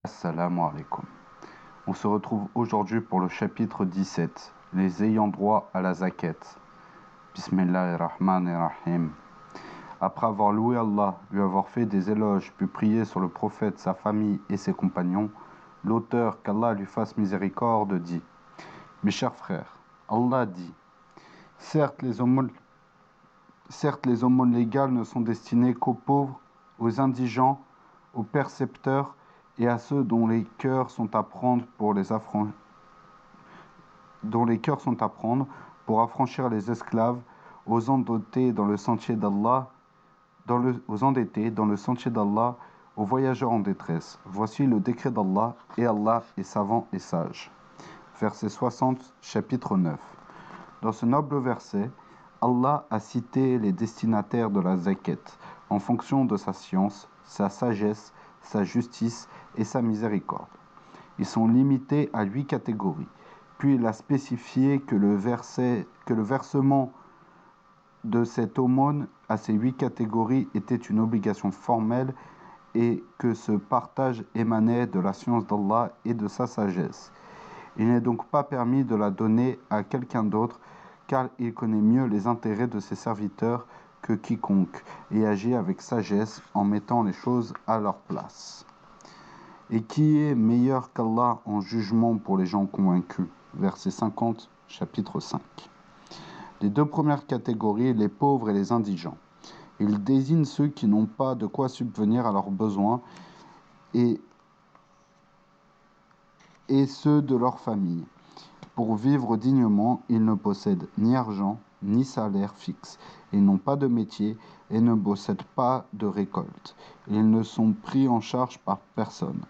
Assalamu alaikum. On se retrouve aujourd'hui pour le chapitre 17, les ayants droit à la zakat. Bismillahirrahmanirrahim. Après avoir loué Allah, lui avoir fait des éloges, puis prié sur le prophète, sa famille et ses compagnons, l'auteur, qu'Allah lui fasse miséricorde, dit: Mes chers frères, Allah dit: certes les aumônes légales ne sont destinées qu'aux pauvres, aux indigents, aux percepteurs et à ceux dont les cœurs sont à prendre pour affranchir les esclaves, aux endettés dans le sentier d'Allah, aux voyageurs en détresse. Voici le décret d'Allah, et Allah est savant et sage. Verset 60, chapitre 9. Dans ce noble verset, Allah a cité les destinataires de la zakat en fonction de sa science, sa sagesse, sa justice et sa miséricorde. Ils sont limités à 8 catégories. Puis il a spécifié que le versement de cette aumône à ces 8 catégories était une obligation formelle et que ce partage émanait de la science d'Allah et de sa sagesse. Il n'est donc pas permis de la donner à quelqu'un d'autre, car il connaît mieux les intérêts de ses serviteurs que quiconque, et agit avec sagesse en mettant les choses à leur place. Et qui est meilleur qu'Allah en jugement pour les gens convaincus? Verset 50, chapitre 5. Les deux premières catégories, les pauvres et les indigents. Il désigne ceux qui n'ont pas de quoi subvenir à leurs besoins et ceux de leur famille. Pour vivre dignement, ils ne possèdent ni argent, ni salaire fixe. Ils n'ont pas de métier et ne possèdent pas de récolte. Ils ne sont pris en charge par personne.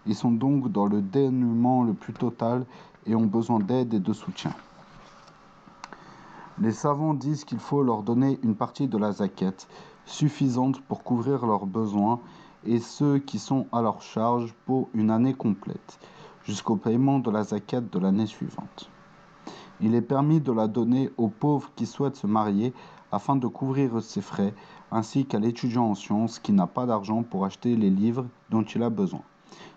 Ils sont donc dans le dénuement le plus total et ont besoin d'aide et de soutien. Les savants disent qu'il faut leur donner une partie de la zakat, suffisante pour couvrir leurs besoins et ceux qui sont à leur charge pour une année complète, jusqu'au paiement de la zakat de l'année suivante. Il est permis de la donner aux pauvres qui souhaitent se marier afin de couvrir ses frais, ainsi qu'à l'étudiant en sciences qui n'a pas d'argent pour acheter les livres dont il a besoin.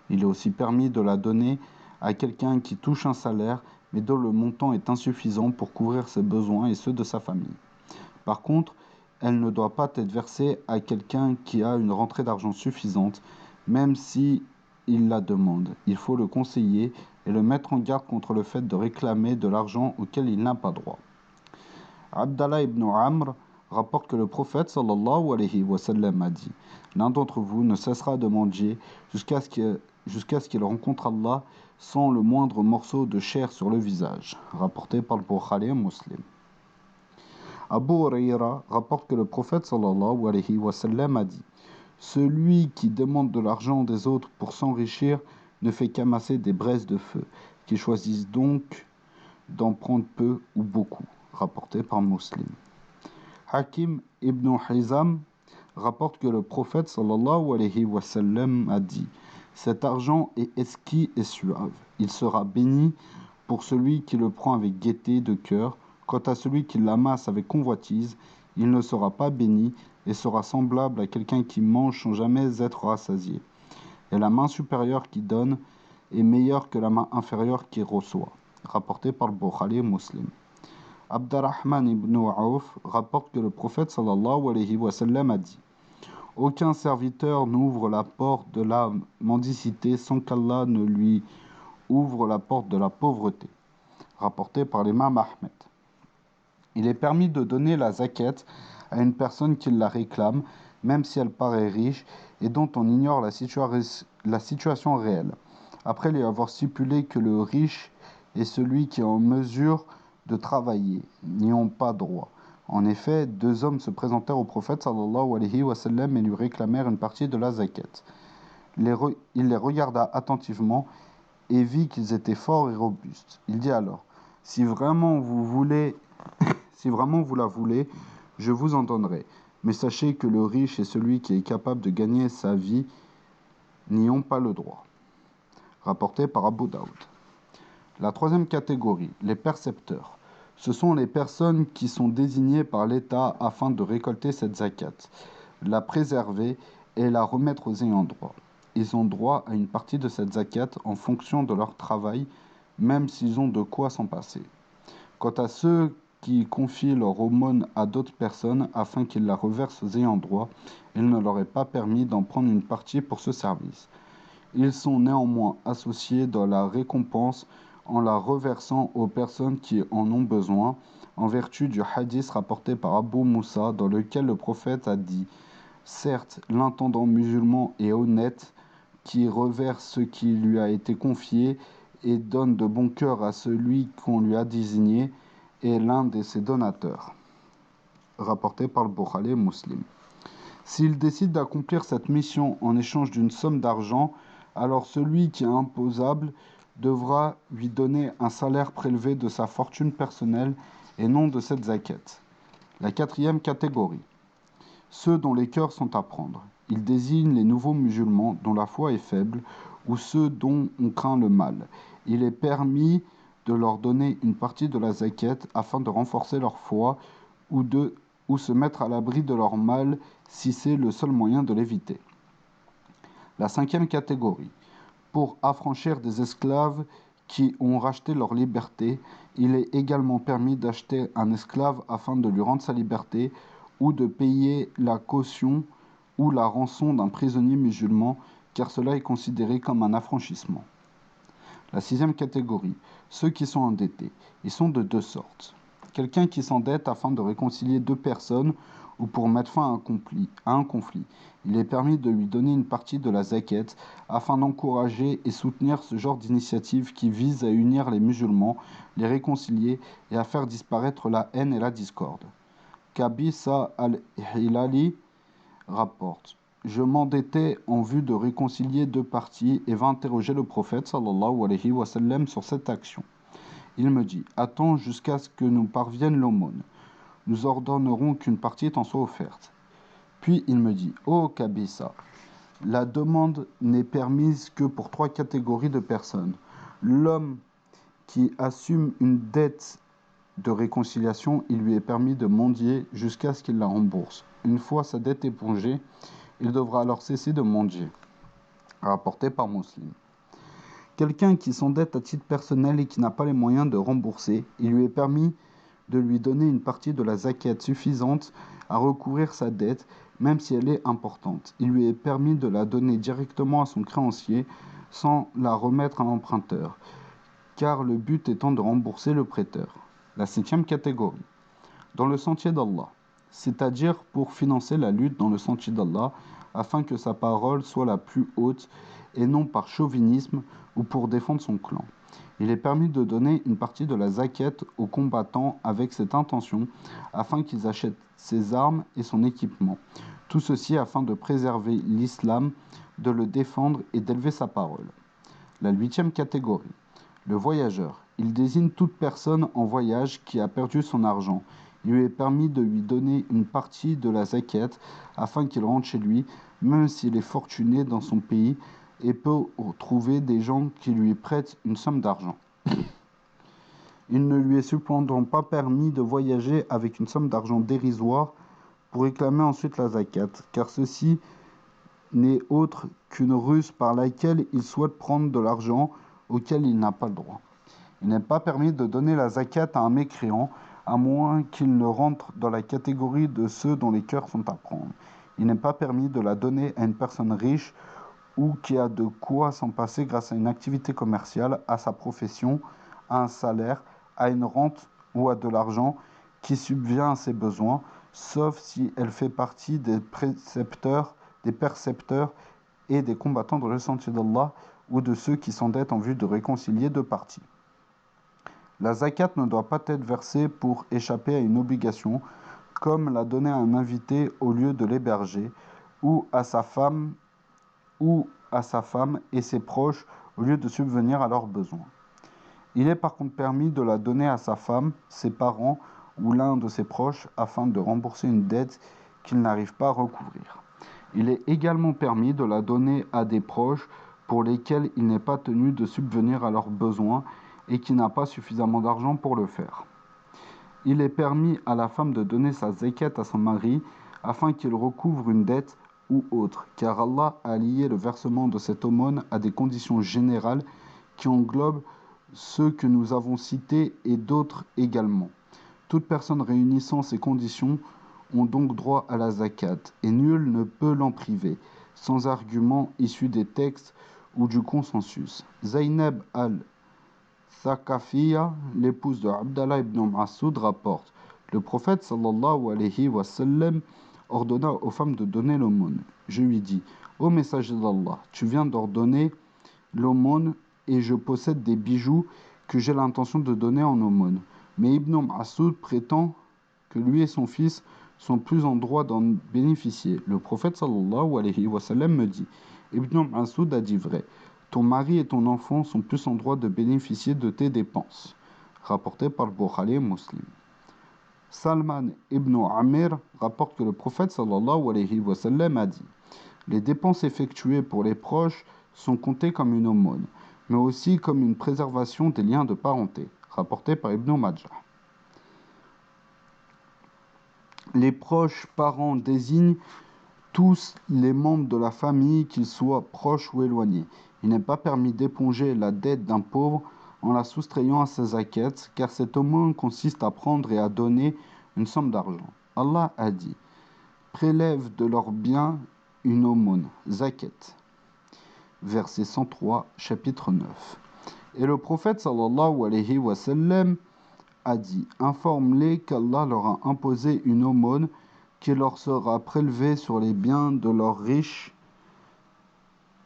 Il est aussi permis de la donner à quelqu'un qui touche un salaire, mais dont le montant est insuffisant pour couvrir ses besoins et ceux de sa famille. Par contre, elle ne doit pas être versée à quelqu'un qui a une rentrée d'argent suffisante, même si il la demande. Il faut le conseiller et le mettre en garde contre le fait de réclamer de l'argent auquel il n'a pas droit. Abdallah ibn Amr rapporte que le prophète sallallahu alayhi wa sallam a dit: l'un d'entre vous ne cessera de mendier jusqu'à ce qu'il rencontre Allah sans le moindre morceau de chair sur le visage. Rapporté par le Bukhari et Muslim. Abu Huraira rapporte que le prophète sallallahu alayhi wa sallam a dit: celui qui demande de l'argent des autres pour s'enrichir ne fait qu'amasser des braises de feu, qu'il choisisse donc d'en prendre peu ou beaucoup. Rapporté par Muslim. Hakim ibn Hizam rapporte que le prophète sallallahu alayhi wa sallam a dit: cet argent est exquis et suave. Il sera béni pour celui qui le prend avec gaieté de cœur. Quant à celui qui l'amasse avec convoitise, il ne sera pas béni et sera semblable à quelqu'un qui mange sans jamais être rassasié. Et la main supérieure qui donne est meilleure que la main inférieure qui reçoit. Rapporté par le Bukhari et Muslim. Abdurrahman ibn Auf rapporte que le prophète sallallahu alayhi wa sallam a dit: aucun serviteur n'ouvre la porte de la mendicité sans qu'Allah ne lui ouvre la porte de la pauvreté. Rapporté par l'imam Ahmed. Il est permis de donner la zakat à une personne qui la réclame, même si elle paraît riche et dont on ignore la situation réelle, après lui avoir stipulé que le riche est celui qui est en mesure de travailler, n'y ont pas droit. En effet, deux hommes se présentèrent au prophète sallallahu alayhi wa sallam et lui réclamèrent une partie de la zakat. Il les regarda attentivement et vit qu'ils étaient forts et robustes. Il dit alors: si vraiment vous la voulez, je vous en donnerai. Mais sachez que le riche et celui qui est capable de gagner sa vie n'y ont pas le droit. Rapporté par Abu Daoud. La troisième catégorie, les percepteurs. Ce sont les personnes qui sont désignées par l'État afin de récolter cette zakat, la préserver et la remettre aux ayants droit. ils ont droit à une partie de cette zakat en fonction de leur travail, même s'ils ont de quoi s'en passer. Quant à ceux qui confient leur aumône à d'autres personnes afin qu'ils la reversent aux ayants droit, il ne leur est pas permis d'en prendre une partie pour ce service. Ils sont néanmoins associés dans la récompense en la reversant aux personnes qui en ont besoin, en vertu du hadith rapporté par Abu Moussa, dans lequel le prophète a dit « Certes, l'intendant musulman est honnête, qui reverse ce qui lui a été confié et donne de bon cœur à celui qu'on lui a désigné, est l'un de ses donateurs. » Rapporté par le Bukhari Muslim. S'il décide d'accomplir cette mission en échange d'une somme d'argent, alors celui qui est imposable devra lui donner un salaire prélevé de sa fortune personnelle et non de cette zakat. La quatrième catégorie. Ceux dont les cœurs sont à prendre. Il désigne les nouveaux musulmans dont la foi est faible ou ceux dont on craint le mal. Il est permis de leur donner une partie de la zakat afin de renforcer leur foi ou se mettre à l'abri de leur mal si c'est le seul moyen de l'éviter. La cinquième catégorie. Pour affranchir des esclaves qui ont racheté leur liberté, il est également permis d'acheter un esclave afin de lui rendre sa liberté ou de payer la caution ou la rançon d'un prisonnier musulman, car cela est considéré comme un affranchissement. La sixième catégorie, ceux qui sont endettés. Ils sont de deux sortes. Quelqu'un qui s'endette afin de réconcilier deux personnes ou pour mettre fin à un conflit. Il est permis de lui donner une partie de la zakat afin d'encourager et soutenir ce genre d'initiative qui vise à unir les musulmans, les réconcilier et à faire disparaître la haine et la discorde. Kabisa al-Hilali rapporte. Je m'endettais en vue de réconcilier deux parties et vint interroger le prophète sallallahu alayhi wa sallam sur cette action. Il me dit, attends jusqu'à ce que nous parvienne l'aumône. Nous ordonnerons qu'une partie t'en soit offerte. Puis il me dit, ô Kabisa, la demande n'est permise que pour trois catégories de personnes. L'homme qui assume une dette de réconciliation, il lui est permis de mendier jusqu'à ce qu'il la rembourse. Une fois sa dette épongée, il devra alors cesser de mendier. Rapporté par Muslim. Quelqu'un qui s'endette à titre personnel et qui n'a pas les moyens de rembourser, il lui est permis de lui donner une partie de la zakat suffisante à recouvrir sa dette, même si elle est importante. Il lui est permis de la donner directement à son créancier sans la remettre à l'emprunteur, car le but étant de rembourser le prêteur. La septième catégorie. Dans le sentier d'Allah, c'est-à-dire pour financer la lutte dans le sentier d'Allah, afin que sa parole soit la plus haute et non par chauvinisme ou pour défendre son clan. Il est permis de donner une partie de la zakat aux combattants avec cette intention, afin qu'ils achètent ses armes et son équipement. Tout ceci afin de préserver l'islam, de le défendre et d'élever sa parole. La huitième catégorie. Le voyageur. Il désigne toute personne en voyage qui a perdu son argent. Il lui est permis de lui donner une partie de la zakat afin qu'il rentre chez lui, même s'il est fortuné dans son pays et peut trouver des gens qui lui prêtent une somme d'argent. Il ne lui est cependant pas permis de voyager avec une somme d'argent dérisoire pour réclamer ensuite la zakat, car ceci n'est autre qu'une ruse par laquelle il souhaite prendre de l'argent auquel il n'a pas le droit. Il n'est pas permis de donner la zakat à un mécréant, à moins qu'il ne rentre dans la catégorie de ceux dont les cœurs sont à prendre. Il n'est pas permis de la donner à une personne riche ou qui a de quoi s'en passer grâce à une activité commerciale, à sa profession, à un salaire, à une rente ou à de l'argent qui subvient à ses besoins, sauf si elle fait partie des percepteurs et des combattants dans le sentier d'Allah ou de ceux qui s'endettent en vue de réconcilier deux parties. La zakat ne doit pas être versée pour échapper à une obligation, comme la donner à un invité au lieu de l'héberger, ou à sa femme et ses proches au lieu de subvenir à leurs besoins. Il est par contre permis de la donner à sa femme, ses parents ou l'un de ses proches afin de rembourser une dette qu'il n'arrive pas à recouvrir. Il est également permis de la donner à des proches pour lesquels il n'est pas tenu de subvenir à leurs besoins et qui n'a pas suffisamment d'argent pour le faire. Il est permis à la femme de donner sa zakat à son mari afin qu'il recouvre une dette ou autre, car Allah a lié le versement de cette aumône à des conditions générales qui englobent ceux que nous avons cités et d'autres également. Toute personne réunissant ces conditions ont donc droit à la zakat, et nul ne peut l'en priver, sans argument issu des textes ou du consensus. Zaynab al-Thaqafiyya, l'épouse de Abdallah ibn Mas'ud, rapporte: le prophète sallallahu alayhi wa sallam ordonna aux femmes de donner l'aumône. Je lui dis: ô messager d'Allah, tu viens d'ordonner l'aumône et je possède des bijoux que j'ai l'intention de donner en aumône. Mais Ibn Mas'ud prétend que lui et son fils sont plus en droit d'en bénéficier. Le prophète sallallahu alayhi wa sallam me dit: Ibn Mas'ud a dit vrai. Ton mari et ton enfant sont plus en droit de bénéficier de tes dépenses. Rapporté par le Bukhari et Muslim. Salman ibn Amir rapporte que le prophète sallallahu alayhi wa sallam a dit: les dépenses effectuées pour les proches sont comptées comme une aumône, mais aussi comme une préservation des liens de parenté. Rapporté par Ibn Majah. Les proches parents désignent tous les membres de la famille, qu'ils soient proches ou éloignés. Il n'est pas permis d'éponger la dette d'un pauvre en la soustrayant à sa zakat, car cette aumône consiste à prendre et à donner une somme d'argent. Allah a dit: prélève de leurs biens une aumône, zakat. Verset 103, chapitre 9. Et le prophète sallallahu alayhi wa sallam a dit: informe-les qu'Allah leur a imposé une aumône qui leur sera prélevée sur les biens de leurs riches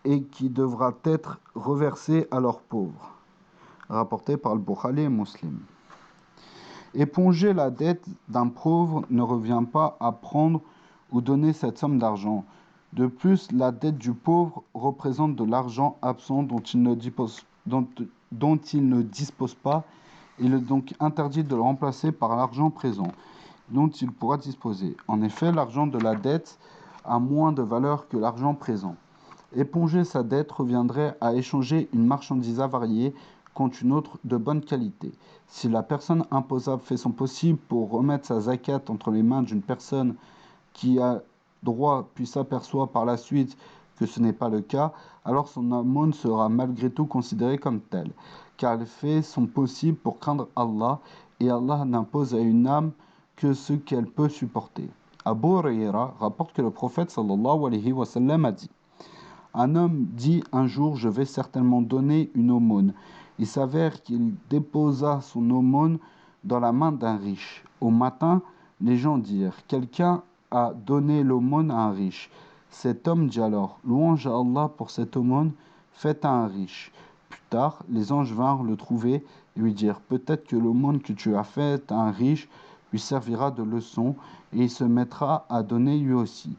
et qui devra être reversée à leurs pauvres. Rapporté par le Bukhari et Muslim. Éponger la dette d'un pauvre ne revient pas à prendre ou donner cette somme d'argent. De plus, la dette du pauvre représente de l'argent absent dont il ne dispose pas. Il est donc interdit de le remplacer par l'argent présent, dont il pourra disposer. En effet, l'argent de la dette a moins de valeur que l'argent présent. Éponger sa dette reviendrait à échanger une marchandise avariée contre une autre de bonne qualité. Si la personne imposable fait son possible pour remettre sa zakat entre les mains d'une personne qui a droit puis s'aperçoit par la suite que ce n'est pas le cas, alors son aumône sera malgré tout considérée comme telle, car elle fait son possible pour craindre Allah, et Allah n'impose à une âme que ce qu'elle peut supporter. Abu Huraira rapporte que le prophète sallallahu alayhi wa sallam a dit: un homme dit un jour: je vais certainement donner une aumône. Il s'avère qu'il déposa son aumône dans la main d'un riche. Au matin, les gens dirent: quelqu'un a donné l'aumône à un riche. Cet homme dit alors: louange à Allah pour cette aumône faite à un riche. Plus tard, les anges vinrent le trouver et lui dirent: peut-être que l'aumône que tu as faite à un riche lui servira de leçon et il se mettra à donner lui aussi.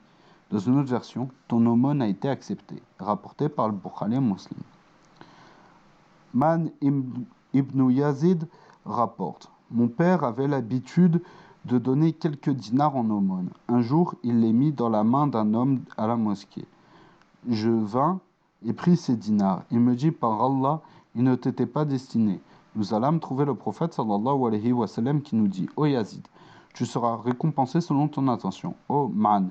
Dans une autre version, ton aumône a été accepté. Rapporté par le Bukhari Muslim. Man ibn Yazid rapporte: mon père avait l'habitude de donner quelques dinars en aumône. Un jour, il les mit dans la main d'un homme à la mosquée. Je vins et pris ces dinars. Il me dit: par Allah, ils ne t'étaient pas destinés. Nous allâmes trouver le prophète sallallahu alayhi wa sallam qui nous dit: ô Yazid, tu seras récompensé selon ton intention. Ô Man,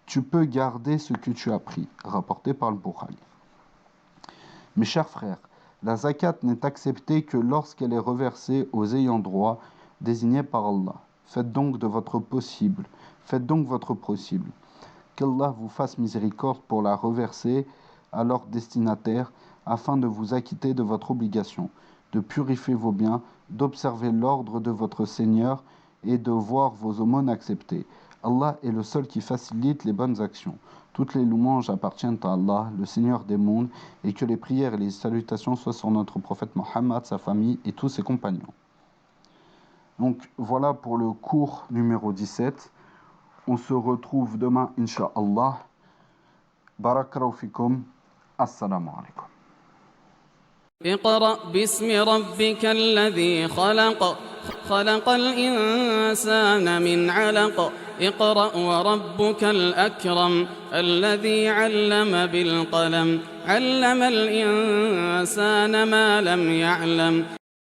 tu peux garder ce que tu as pris. Rapporté par le Bukhari. Mes chers frères, la zakat n'est acceptée que lorsqu'elle est reversée aux ayants droit désignés par Allah. Faites donc votre possible. Qu'Allah vous fasse miséricorde pour la reverser à leur destinataire, afin de vous acquitter de votre obligation, de purifier vos biens, d'observer l'ordre de votre Seigneur et de voir vos aumônes acceptées. Allah est le seul qui facilite les bonnes actions. Toutes les louanges appartiennent à Allah, le Seigneur des mondes, et que les prières et les salutations soient sur notre prophète Mohammed, sa famille et tous ses compagnons. Donc voilà pour le cours numéro 17. On se retrouve demain, Inch'Allah. Barakallahu fikum. Assalamu alaikum. اقرأ باسم ربك الذي خلق الإنسان من علق اقرأ وربك الأكرم الذي علم بالقلم علم الإنسان ما لم يعلم